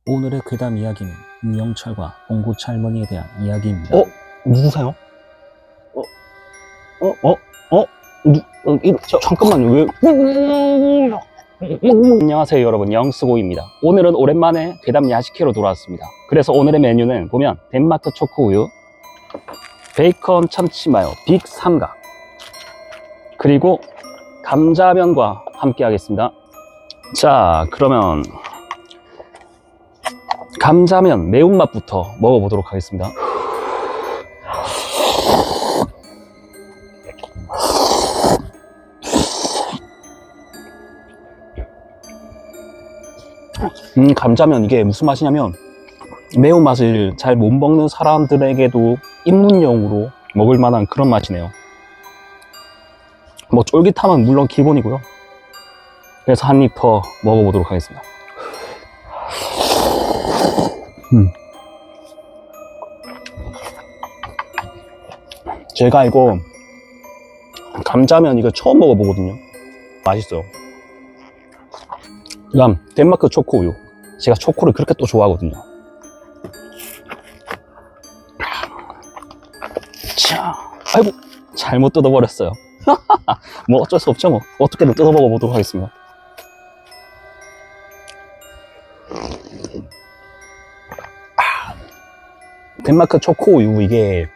오늘의 괴담 이야기는 유영철과 봉구차 할머니에 대한 이야기입니다. 누구세요? 잠깐만요. 왜? 안녕하세요, 여러분. 영스고입니다. 오늘은 오랜만에 괴담 야식회로 돌아왔습니다. 그래서 오늘의 메뉴는 보면 덴마크 초코우유, 베이컨 참치마요 빅 삼각, 그리고 감자면과 함께 하겠습니다. 자, 그러면 감자면 매운맛부터 먹어보도록 하겠습니다. 감자면 이게 무슨 맛이냐면 매운맛을 잘 못 먹는 사람들에게도 입문용으로 먹을 만한 그런 맛이네요. 뭐 쫄깃함은 물론 기본이고요. 그래서 한 입 더 먹어보도록 하겠습니다. 제가 이거 감자면 이거 처음 먹어보거든요. 맛있어요. 그 다음 덴마크 초코우유. 제가 초코를 그렇게 또 좋아하거든요. 자, 아이고 잘못 뜯어버렸어요. 뭐 어쩔 수 없죠. 뭐 어떻게든 뜯어 먹어보도록 하겠습니다. 덴마크 초코우유, 이게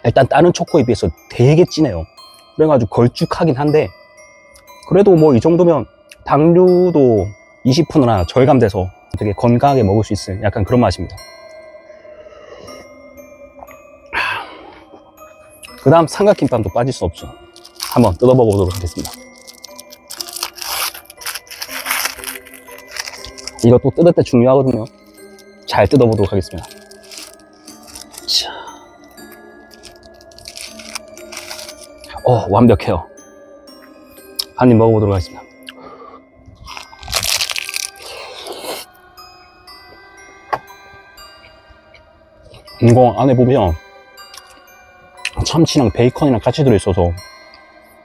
일단 다른 초코에 비해서 되게 진해요. 그래가지고 걸쭉하긴 한데 그래도 뭐 이 정도면 당류도 20%나 절감돼서 되게 건강하게 먹을 수 있을 약간 그런 맛입니다. 그 다음 삼각김밥도 빠질 수 없죠. 한번 뜯어 먹어보도록 하겠습니다. 이것도 뜯을 때 중요하거든요. 잘 뜯어보도록 하겠습니다. 자, 완벽해요. 한 입 먹어보도록 하겠습니다. 이거 안에 보면 참치랑 베이컨이랑 같이 들어있어서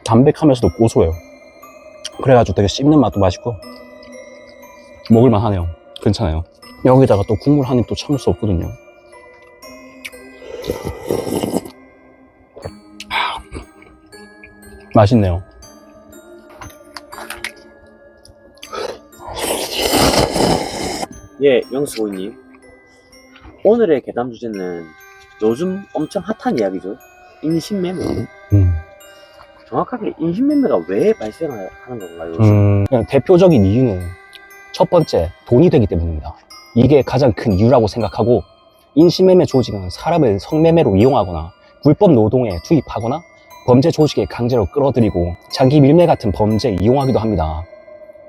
담백하면서도 고소해요. 그래가지고 되게 씹는 맛도 맛있고 먹을만 하네요. 괜찮아요. 여기다가 또 국물 한 입 또 참을 수 없거든요. 맛있네요. 예, 영수고님. 오늘의 괴담 주제는 요즘 엄청 핫한 이야기죠. 인신매매. 정확하게 인신매매가 왜 발생하는 건가요? 요즘? 그냥 대표적인 이유는 첫 번째, 돈이 되기 때문입니다. 이게 가장 큰 이유라고 생각하고, 인신매매 조직은 사람을 성매매로 이용하거나 불법 노동에 투입하거나 범죄 조직에 강제로 끌어들이고 장기 밀매 같은 범죄에 이용하기도 합니다.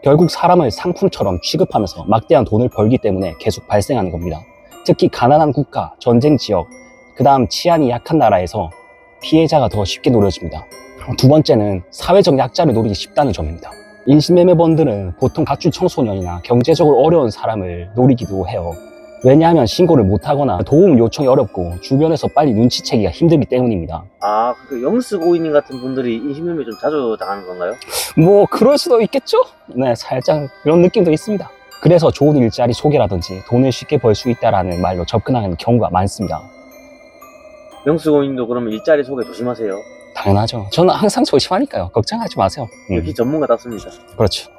결국 사람을 상품처럼 취급하면서 막대한 돈을 벌기 때문에 계속 발생하는 겁니다. 특히 가난한 국가, 전쟁 지역, 그 다음 치안이 약한 나라에서 피해자가 더 쉽게 노려집니다. 두 번째는 사회적 약자를 노리기 쉽다는 점입니다. 인신매매범들은 보통 가출 청소년이나 경제적으로 어려운 사람을 노리기도 해요. 왜냐하면 신고를 못하거나 도움 요청이 어렵고 주변에서 빨리 눈치채기가 힘들기 때문입니다. 아, 그 영수고인님 같은 분들이 인신매매 좀 자주 당하는 건가요? 뭐 그럴 수도 있겠죠? 네, 살짝 그런 느낌도 있습니다. 그래서 좋은 일자리 소개라든지 돈을 쉽게 벌 수 있다라는 말로 접근하는 경우가 많습니다. 영수고인도 그러면 일자리 소개 조심하세요. 당연하죠. 저는 항상 조심하니까요. 걱정하지 마세요. 역시 전문가답습니다. 그렇죠.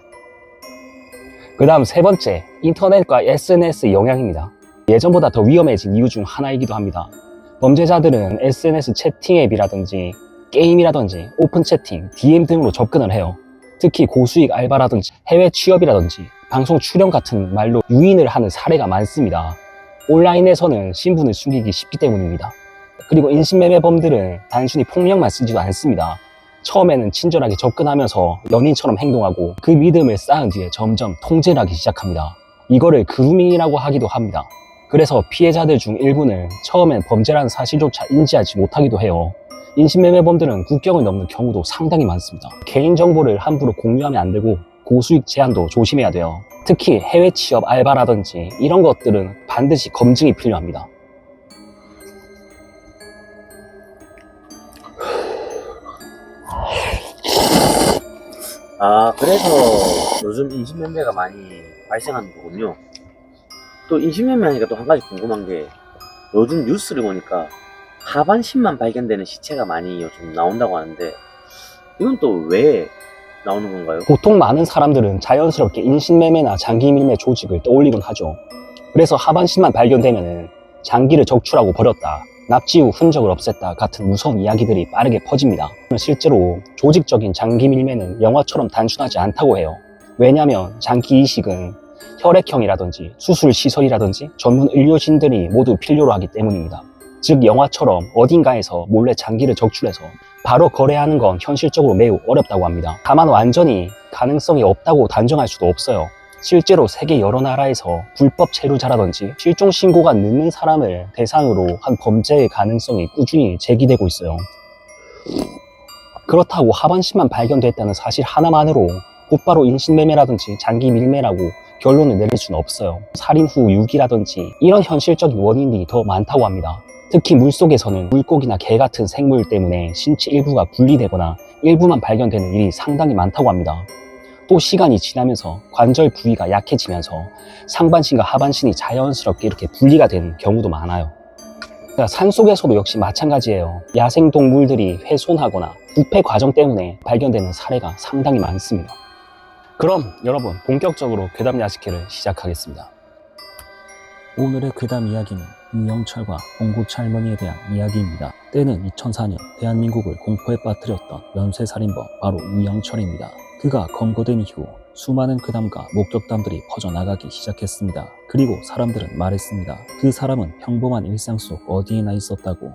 그 다음 세 번째, 인터넷과 SNS 영향입니다. 예전보다 더 위험해진 이유 중 하나이기도 합니다. 범죄자들은 SNS 채팅 앱이라든지 게임이라든지 오픈 채팅, DM 등으로 접근을 해요. 특히 고수익 알바라든지 해외 취업이라든지 방송 출연 같은 말로 유인을 하는 사례가 많습니다. 온라인에서는 신분을 숨기기 쉽기 때문입니다. 그리고 인신매매범들은 단순히 폭력만 쓰지도 않습니다. 처음에는 친절하게 접근하면서 연인처럼 행동하고 그 믿음을 쌓은 뒤에 점점 통제를 하기 시작합니다. 이거를 그루밍이라고 하기도 합니다. 그래서 피해자들 중 일부는 처음엔 범죄라는 사실조차 인지하지 못하기도 해요. 인신매매범들은 국경을 넘는 경우도 상당히 많습니다. 개인정보를 함부로 공유하면 안 되고 고수익 제한도 조심해야 돼요. 특히 해외 취업 알바라든지 이런 것들은 반드시 검증이 필요합니다. 아, 그래서 요즘 인신매매가 많이 발생하는 거군요. 또 인신매매하니까 또 한 가지 궁금한 게 요즘 뉴스를 보니까 하반신만 발견되는 시체가 많이 요즘 나온다고 하는데 이건 또 왜 나오는 건가요? 보통 많은 사람들은 자연스럽게 인신매매나 장기밀매 조직을 떠올리곤 하죠. 그래서 하반신만 발견되면 장기를 적출하고 버렸다, 납치 후 흔적을 없앴다 같은 무서운 이야기들이 빠르게 퍼집니다. 실제로 조직적인 장기밀매는 영화처럼 단순하지 않다고 해요. 왜냐하면 장기 이식은 혈액형이라든지 수술 시설이라든지 전문 의료진들이 모두 필요로 하기 때문입니다. 즉 영화처럼 어딘가에서 몰래 장기를 적출해서 바로 거래하는 건 현실적으로 매우 어렵다고 합니다. 다만 완전히 가능성이 없다고 단정할 수도 없어요. 실제로 세계 여러 나라에서 불법 체류자라든지 실종 신고가 늦는 사람을 대상으로 한 범죄의 가능성이 꾸준히 제기되고 있어요. 그렇다고 하반신만 발견됐다는 사실 하나만으로 곧바로 인신매매라든지 장기 밀매라고 결론을 내릴 수는 없어요. 살인 후 유기라든지 이런 현실적인 원인이 더 많다고 합니다. 특히 물속에서는 물고기나 개 같은 생물 때문에 신체 일부가 분리되거나 일부만 발견되는 일이 상당히 많다고 합니다. 또 시간이 지나면서 관절 부위가 약해지면서 상반신과 하반신이 자연스럽게 이렇게 분리가 되는 경우도 많아요. 산속에서도 역시 마찬가지예요. 야생동물들이 훼손하거나 부패 과정 때문에 발견되는 사례가 상당히 많습니다. 그럼 여러분 본격적으로 괴담 야식회를 시작하겠습니다. 오늘의 괴담 이야기는 유영철과 봉구차 할머니에 대한 이야기입니다. 때는 2004년 대한민국을 공포에 빠뜨렸던 연쇄살인범 바로 유영철입니다. 그가 검거된 이후 수많은 괴담과 목격담들이 퍼져나가기 시작했습니다. 그리고 사람들은 말했습니다. 그 사람은 평범한 일상 속 어디에나 있었다고.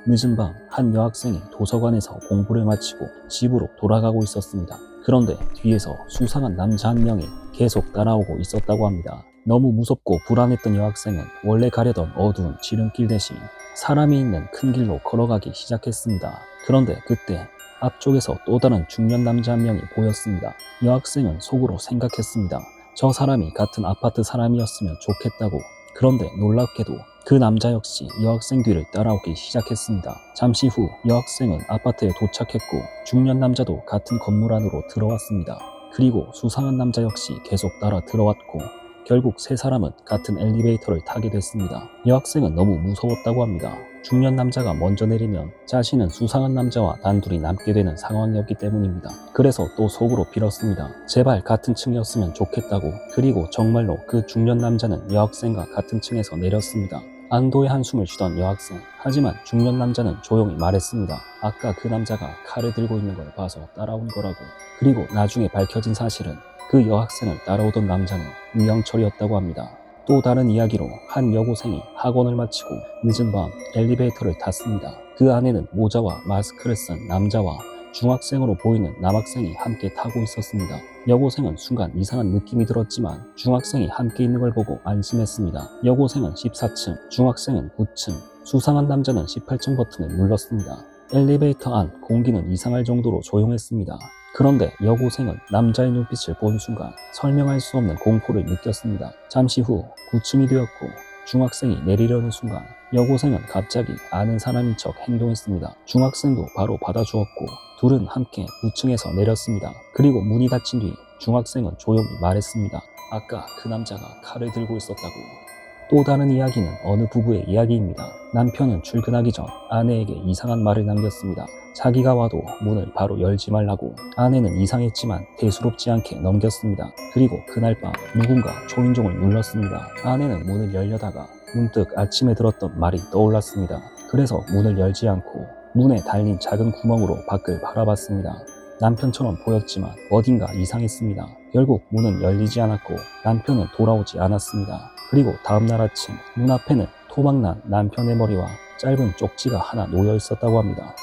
늦은 밤 한 여학생이 도서관에서 공부를 마치고 집으로 돌아가고 있었습니다. 그런데 뒤에서 수상한 남자 한 명이 계속 따라오고 있었다고 합니다. 너무 무섭고 불안했던 여학생은 원래 가려던 어두운 지름길 대신 사람이 있는 큰 길로 걸어가기 시작했습니다. 그런데 그때 앞쪽에서 또 다른 중년 남자 한 명이 보였습니다. 여학생은 속으로 생각했습니다. 저 사람이 같은 아파트 사람이었으면 좋겠다고. 그런데 놀랍게도 그 남자 역시 여학생 뒤를 따라오기 시작했습니다. 잠시 후 여학생은 아파트에 도착했고 중년 남자도 같은 건물 안으로 들어왔습니다. 그리고 수상한 남자 역시 계속 따라 들어왔고 결국 세 사람은 같은 엘리베이터를 타게 됐습니다. 여학생은 너무 무서웠다고 합니다. 중년 남자가 먼저 내리면 자신은 수상한 남자와 단둘이 남게 되는 상황이었기 때문입니다. 그래서 또 속으로 빌었습니다. 제발 같은 층이었으면 좋겠다고. 그리고 정말로 그 중년 남자는 여학생과 같은 층에서 내렸습니다. 안도의 한숨을 쉬던 여학생. 하지만 중년 남자는 조용히 말했습니다. 아까 그 남자가 칼을 들고 있는 걸 봐서 따라온 거라고. 그리고 나중에 밝혀진 사실은 그 여학생을 따라오던 남자는 유영철이었다고 합니다. 또 다른 이야기로 한 여고생이 학원을 마치고 늦은 밤 엘리베이터를 탔습니다. 그 안에는 모자와 마스크를 쓴 남자와 중학생으로 보이는 남학생이 함께 타고 있었습니다. 여고생은 순간 이상한 느낌이 들었지만 중학생이 함께 있는 걸 보고 안심했습니다. 여고생은 14층, 중학생은 9층, 수상한 남자는 18층 버튼을 눌렀습니다. 엘리베이터 안 공기는 이상할 정도로 조용했습니다. 그런데 여고생은 남자의 눈빛을 본 순간 설명할 수 없는 공포를 느꼈습니다. 잠시 후 9층이 되었고 중학생이 내리려는 순간 여고생은 갑자기 아는 사람인 척 행동했습니다. 중학생도 바로 받아주었고 둘은 함께 9층에서 내렸습니다. 그리고 문이 닫힌 뒤 중학생은 조용히 말했습니다. 아까 그 남자가 칼을 들고 있었다고. 또 다른 이야기는 어느 부부의 이야기입니다. 남편은 출근하기 전 아내에게 이상한 말을 남겼습니다. 자기가 와도 문을 바로 열지 말라고. 아내는 이상했지만 대수롭지 않게 넘겼습니다. 그리고 그날 밤 누군가 초인종을 눌렀습니다. 아내는 문을 열려다가 문득 아침에 들었던 말이 떠올랐습니다. 그래서 문을 열지 않고 문에 달린 작은 구멍으로 밖을 바라봤습니다. 남편처럼 보였지만 어딘가 이상했습니다. 결국 문은 열리지 않았고 남편은 돌아오지 않았습니다. 그리고 다음날 아침 문 앞에는 토막난 남편의 머리와 짧은 쪽지가 하나 놓여 있었다고 합니다.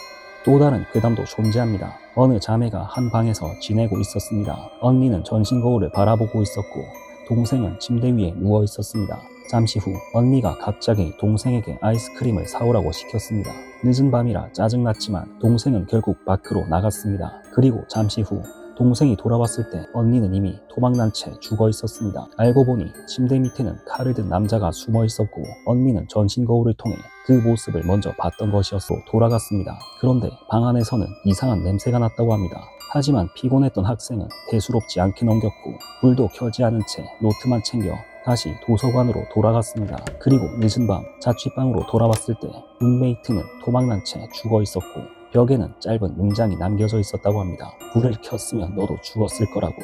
또 다른 괴담도 존재합니다. 어느 자매가 한 방에서 지내고 있었습니다. 언니는 전신 거울을 바라보고 있었고 동생은 침대 위에 누워 있었습니다. 잠시 후 언니가 갑자기 동생에게 아이스크림을 사오라고 시켰습니다. 늦은 밤이라 짜증났지만 동생은 결국 밖으로 나갔습니다. 그리고 잠시 후 동생이 돌아왔을 때 언니는 이미 토막난 채 죽어 있었습니다. 알고 보니 침대 밑에는 칼을 든 남자가 숨어 있었고 언니는 전신 거울을 통해 그 모습을 먼저 봤던 것이었어 돌아갔습니다. 그런데 방 안에서는 이상한 냄새가 났다고 합니다. 하지만 피곤했던 학생은 대수롭지 않게 넘겼고 불도 켜지 않은 채 노트만 챙겨 다시 도서관으로 돌아갔습니다. 그리고 늦은 밤 자취방으로 돌아왔을 때 룸메이트는 도망난 채 죽어 있었고 벽에는 짧은 문장이 남겨져 있었다고 합니다. 불을 켰으면 너도 죽었을 거라고.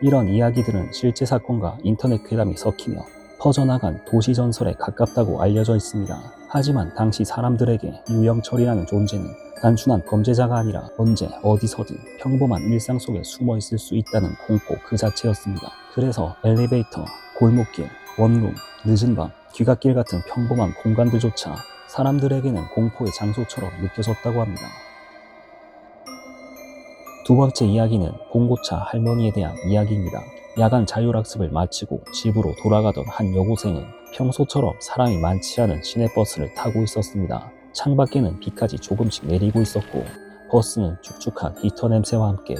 이런 이야기들은 실제 사건과 인터넷 괴담이 섞이며 퍼져나간 도시전설에 가깝다고 알려져 있습니다. 하지만 당시 사람들에게 유영철이라는 존재는 단순한 범죄자가 아니라 언제 어디서든 평범한 일상 속에 숨어 있을 수 있다는 공포 그 자체였습니다. 그래서 엘리베이터, 골목길, 원룸, 늦은 밤, 귀갓길 같은 평범한 공간들조차 사람들에게는 공포의 장소처럼 느껴졌다고 합니다. 두 번째 이야기는 봉고차 할머니에 대한 이야기입니다. 야간 자율학습을 마치고 집으로 돌아가던 한 여고생은 평소처럼 사람이 많지 않은 시내버스를 타고 있었습니다. 창밖에는 비까지 조금씩 내리고 있었고 버스는 축축한 히터 냄새와 함께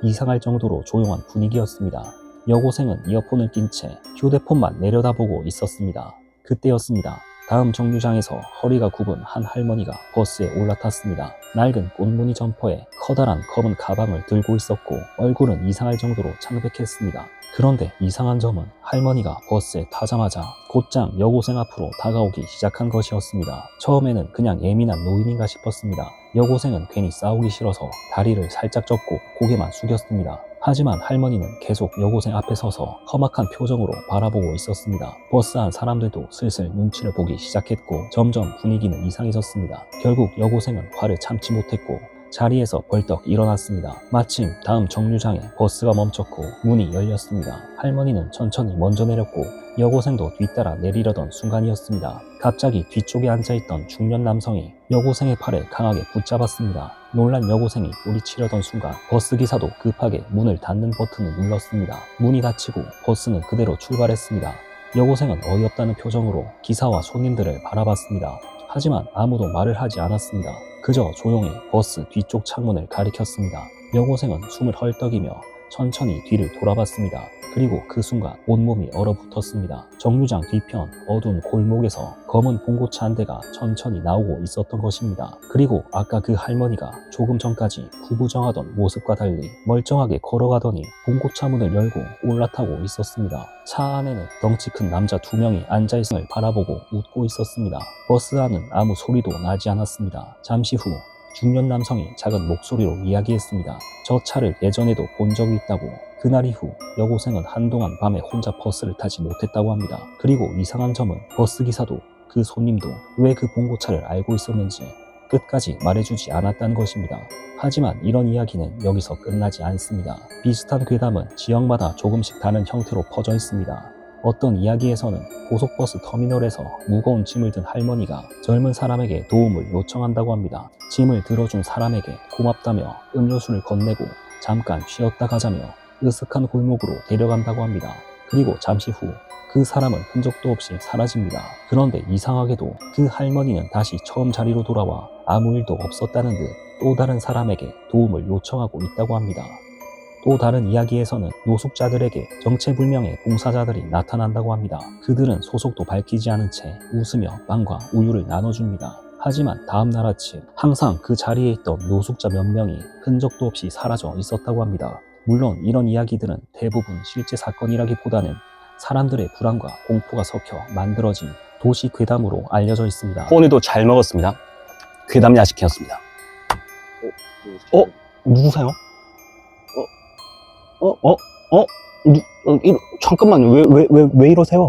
이상할 정도로 조용한 분위기였습니다. 여고생은 이어폰을 낀 채 휴대폰만 내려다보고 있었습니다. 그때였습니다. 다음 정류장에서 허리가 굽은 한 할머니가 버스에 올라탔습니다. 낡은 꽃무늬 점퍼에 커다란 검은 가방을 들고 있었고 얼굴은 이상할 정도로 창백했습니다. 그런데 이상한 점은 할머니가 버스에 타자마자 곧장 여고생 앞으로 다가오기 시작한 것이었습니다. 처음에는 그냥 예민한 노인인가 싶었습니다. 여고생은 괜히 싸우기 싫어서 다리를 살짝 접고 고개만 숙였습니다. 하지만 할머니는 계속 여고생 앞에 서서 험악한 표정으로 바라보고 있었습니다. 버스 안 사람들도 슬슬 눈치를 보기 시작했고 점점 분위기는 이상해졌습니다. 결국 여고생은 화를 참지 못했고 자리에서 벌떡 일어났습니다. 마침 다음 정류장에 버스가 멈췄고 문이 열렸습니다. 할머니는 천천히 먼저 내렸고 여고생도 뒤따라 내리려던 순간이었습니다. 갑자기 뒤쪽에 앉아있던 중년 남성이 여고생의 팔을 강하게 붙잡았습니다. 놀란 여고생이 뿌리치려던 순간 버스기사도 급하게 문을 닫는 버튼을 눌렀습니다. 문이 닫히고 버스는 그대로 출발했습니다. 여고생은 어이없다는 표정으로 기사와 손님들을 바라봤습니다. 하지만 아무도 말을 하지 않았습니다. 그저 조용히 버스 뒤쪽 창문을 가리켰습니다. 여고생은 숨을 헐떡이며 천천히 뒤를 돌아봤습니다. 그리고 그 순간 온몸이 얼어붙었습니다. 정류장 뒤편 어두운 골목에서 검은 봉고차 한 대가 천천히 나오고 있었던 것입니다. 그리고 아까 그 할머니가 조금 전까지 구부정하던 모습과 달리 멀쩡하게 걸어가더니 봉고차 문을 열고 올라타고 있었습니다. 차 안에는 덩치 큰 남자 2명이 앉아있음을 바라보고 웃고 있었습니다. 버스 안은 아무 소리도 나지 않았습니다. 잠시 후 중년 남성이 작은 목소리로 이야기했습니다. 저 차를 예전에도 본 적이 있다고. 그날 이후 여고생은 한동안 밤에 혼자 버스를 타지 못했다고 합니다. 그리고 이상한 점은 버스기사도 그 손님도 왜 그 봉고차를 알고 있었는지 끝까지 말해주지 않았다는 것입니다. 하지만 이런 이야기는 여기서 끝나지 않습니다. 비슷한 괴담은 지역마다 조금씩 다른 형태로 퍼져 있습니다. 어떤 이야기에서는 고속버스 터미널에서 무거운 짐을 든 할머니가 젊은 사람에게 도움을 요청한다고 합니다. 짐을 들어준 사람에게 고맙다며 음료수를 건네고 잠깐 쉬었다 가자며 으슥한 골목으로 데려간다고 합니다. 그리고 잠시 후 그 사람은 흔적도 없이 사라집니다. 그런데 이상하게도 그 할머니는 다시 처음 자리로 돌아와 아무 일도 없었다는 듯 또 다른 사람에게 도움을 요청하고 있다고 합니다. 또 다른 이야기에서는 노숙자들에게 정체불명의 봉사자들이 나타난다고 합니다. 그들은 소속도 밝히지 않은 채 웃으며 빵과 우유를 나눠줍니다. 하지만 다음날 아침 항상 그 자리에 있던 노숙자 몇 명이 흔적도 없이 사라져 있었다고 합니다. 물론 이런 이야기들은 대부분 실제 사건이라기보다는 사람들의 불안과 공포가 섞여 만들어진 도시 괴담으로 알려져 있습니다. 오늘도 잘 먹었습니다. 괴담 야식이었습니다. 누구세요? 잠깐만요. 왜 이러세요?